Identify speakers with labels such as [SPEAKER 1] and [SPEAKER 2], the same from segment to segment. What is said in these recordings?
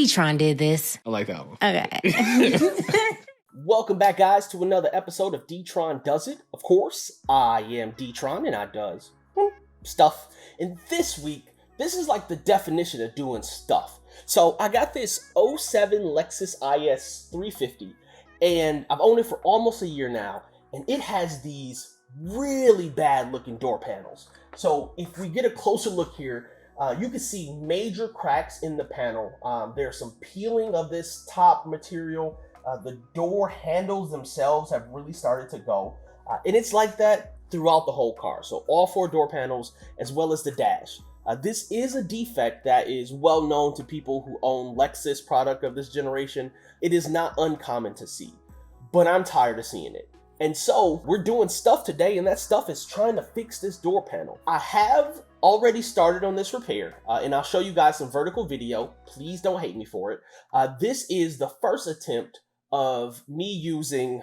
[SPEAKER 1] D-Tron did this.
[SPEAKER 2] I like that one.
[SPEAKER 1] Okay.
[SPEAKER 3] Welcome back, guys, to another episode of D-Tron Does It. Of course, I am D-Tron, and I does stuff. And this week, this is like the definition of doing stuff. So I got this '07 Lexus IS 350, and I've owned it for almost a year now, and it has these really bad looking door panels. So if we get a closer look here, you can see major cracks in the panel. There's some peeling of this top material. The door handles themselves have really started to go. And it's like that throughout the whole car. So all four door panels as well as the dash. This is a defect that is well known to people who own Lexus product of this generation. It is not uncommon to see, but I'm tired of seeing it. And so we're doing stuff today, and that stuff is trying to fix this door panel. I have already started on this repair, and I'll show you guys some vertical video. Please don't hate me for it. This is the first attempt of me using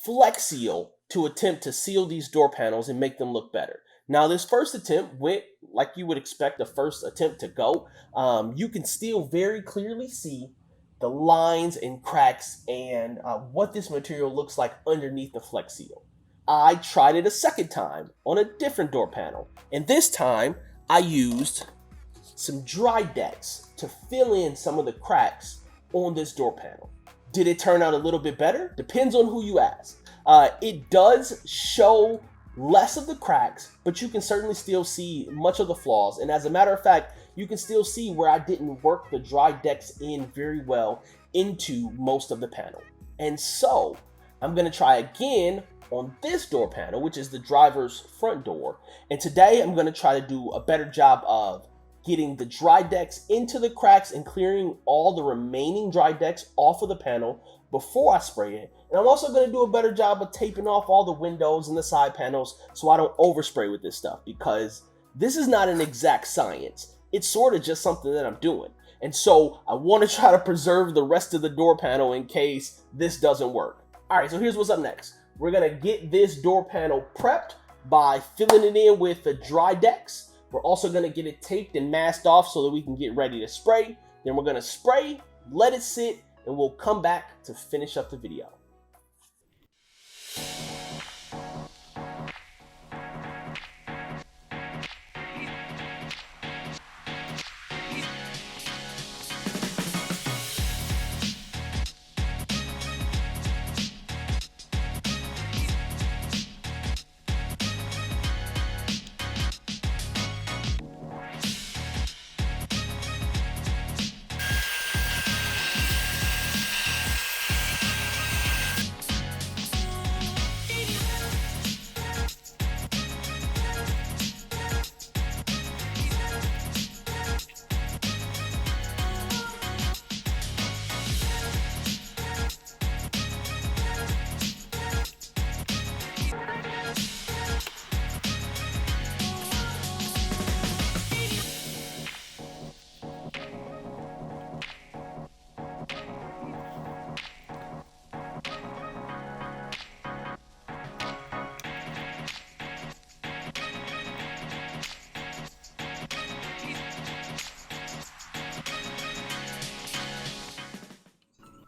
[SPEAKER 3] Flex Seal to attempt to seal these door panels and make them look better. Now, this first attempt went like you would expect the first attempt to go. You can still very clearly see the lines and cracks and what this material looks like underneath the Flex Seal. I tried it a second time on a different door panel, and this time I used some dry decks to fill in some of the cracks on this door panel. Did it turn out a little bit better? Depends on who you ask. It does show less of the cracks, but you can certainly still see much of the flaws. And as a matter of fact, you can still see where I didn't work the dry decks in very well into most of the panel. And so I'm going to try again on this door panel, which is the driver's front door. And today I'm going to try to do a better job of getting the dry decks into the cracks and clearing all the remaining dry decks off of the panel before I spray it. And I'm also going to do a better job of taping off all the windows and the side panels so I don't overspray with this stuff, because this is not an exact science. It's sort of just something that I'm doing. And so I want to try to preserve the rest of the door panel in case this doesn't work. All right, so here's what's up next. We're going to get this door panel prepped by filling it in with the dry decks. We're also going to get it taped and masked off so that we can get ready to spray. Then we're going to spray, let it sit, and we'll come back to finish up the video.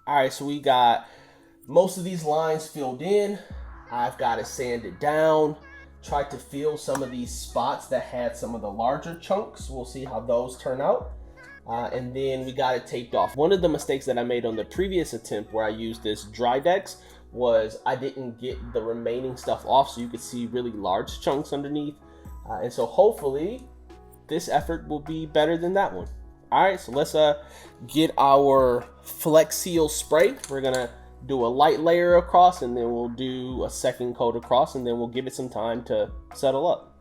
[SPEAKER 3] All right, so we got most of these lines filled in. I've got to sand it down, try to fill some of these spots that had some of the larger chunks. We'll see how those turn out. And then we got it taped off. One of the mistakes that I made on the previous attempt where I used this dry decks was I didn't get the remaining stuff off so you could see really large chunks underneath. And so hopefully this effort will be better than that one. All right, so let's get our Flex Seal spray. We're gonna do a light layer across, and then we'll do a second coat across, and then we'll give it some time to settle up.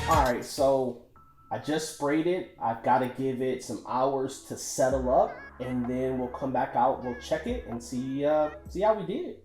[SPEAKER 3] Alright, so I just sprayed it. I've got to give it some hours to settle up, and then we'll come back out, we'll check it, and see how we did.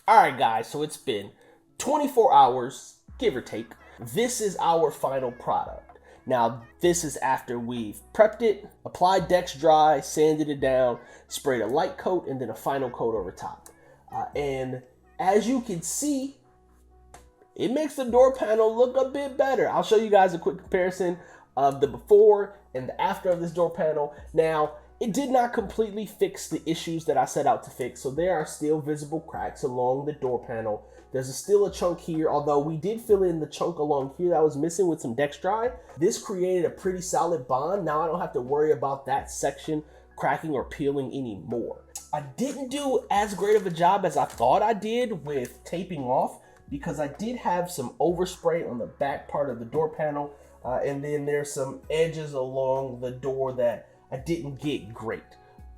[SPEAKER 3] Alright guys, so it's been 24 hours, give or take. This is our final product. Now, this is after we've prepped it, applied Dex Dry, sanded it down, sprayed a light coat, and then a final coat over top. And as you can see, it makes the door panel look a bit better. I'll show you guys a quick comparison of the before and the after of this door panel. Now, it did not completely fix the issues that I set out to fix, so there are still visible cracks along the door panel. There's still a chunk here, although we did fill in the chunk along here that was missing with some Dex Dry. This created a pretty solid bond. Now I don't have to worry about that section cracking or peeling anymore. I didn't do as great of a job as I thought I did with taping off, because I did have some overspray on the back part of the door panel, and then there's some edges along the door that I didn't get great.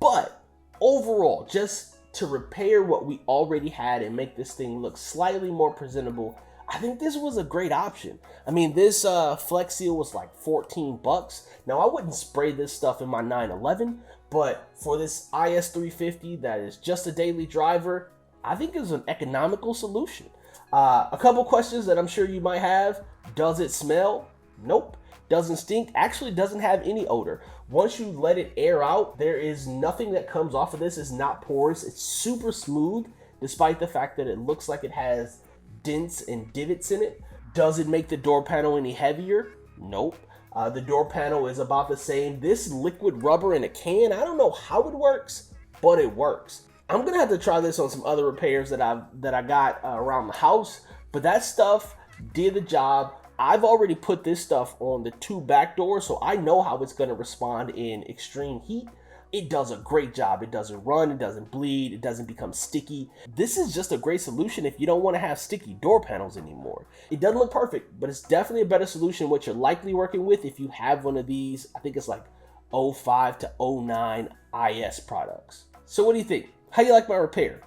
[SPEAKER 3] But overall, just to repair what we already had and make this thing look slightly more presentable, I think this was a great option. I mean, this Flex Seal was like 14 bucks. Now, I wouldn't spray this stuff in my 911, but for this IS 350 that is just a daily driver, I think it's an economical solution. A couple questions that I'm sure you might have. Does it smell? Nope. Doesn't stink. Actually doesn't have any odor. Once you let it air out, there is nothing that comes off of this. It's not porous. It's super smooth, despite the fact that it looks like it has dents and divots in it. Does it make the door panel any heavier? Nope. The door panel is about the same. This liquid rubber in a can, I don't know how it works, but it works. I'm gonna have to try this on some other repairs that I got around the house, but that stuff did the job. I've already put this stuff on the two back doors, so I know how it's going to respond in extreme heat. It does a great job. It doesn't run, it doesn't bleed, it doesn't become sticky. This is just a great solution if you don't want to have sticky door panels anymore. It doesn't look perfect, but it's definitely a better solution what you're likely working with if you have one of these. I think it's like 05 to 09 IS products. So what do you think? How do you like my repair?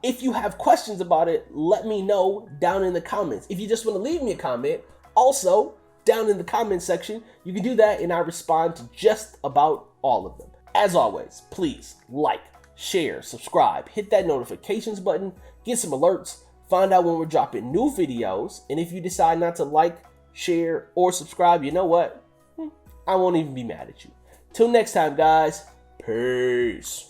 [SPEAKER 3] If you have questions about it, let me know down in the comments. If you just want to leave me a comment, also, down in the comment section, you can do that and I respond to just about all of them. As always, please like, share, subscribe, hit that notifications button, get some alerts, find out when we're dropping new videos, and if you decide not to like, share, or subscribe, you know what? I won't even be mad at you. Till next time, guys, peace.